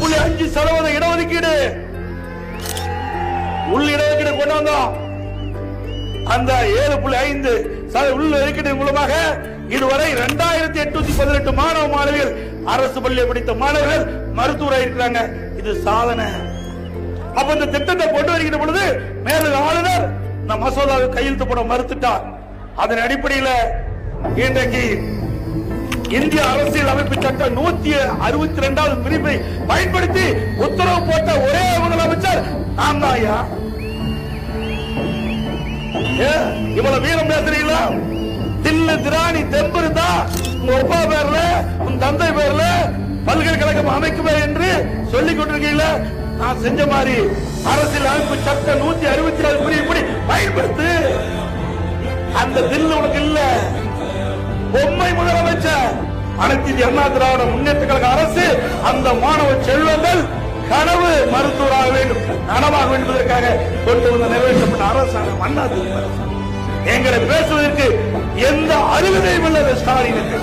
7.5% இடஒதுக்கீடு உள் இடஒதுக்கீடு கொண்டு வந்தோம். அந்த 7.5% உள் ஒதுக்கீடு மூலமாக இதுவரை 2818 மாணவ மாணவிகள் அரசு பள்ளியை படித்த மாணவர்கள் மருத்துவராக இருக்கிறாங்க. இது சாதனை. அப்ப இந்த திட்டத்தை கொண்டு வருகிற பொழுது மேலும் ஆளுநர் இந்த மசோதாவை கையெழுத்து போட மறுத்துட்டார். அதன் அடிப்படையில் இன்றைக்கு இந்திய அரசியல் அமைப்பு சட்டம் 162வது பிரிவை பயன்படுத்தி உத்தரவு போட்ட ஒரே முதலமைச்சர் நான் தான். இவ்வளவு வீரம் பேசுறீங்களா? தில்லு திராணி தெம்பு இருந்தா உங்க அப்பா பேர்ல உன் தந்தை பேர்ல பல்கலைக்கழகம் அமைக்குவேன் என்று சொல்லிக் கொண்டிருக்கீங்களா? நான் செஞ்ச மாதிரி அரசியல் அமைப்பு சட்டம் 166 பிரிவுப்படி பயன்படுத்து. அந்த தில்லு உனக்கு இல்ல. பொம்மை முதலமைச்சர் அனைத்து இந்திய அண்ணா திராவிட முன்னேற்ற கழக அரசு அந்த மாணவ செல்வங்கள் கனவு மருத்துவராக வேண்டும், நனவாக என்பதற்காக கொண்டு வந்த நிறைவேற்றப்பட்ட அரசாங்கம் அண்ணா திமுக. எங்களை பேசுவதற்கு எந்த அருகதையும் இல்லை ஸ்டாலினுக்கு.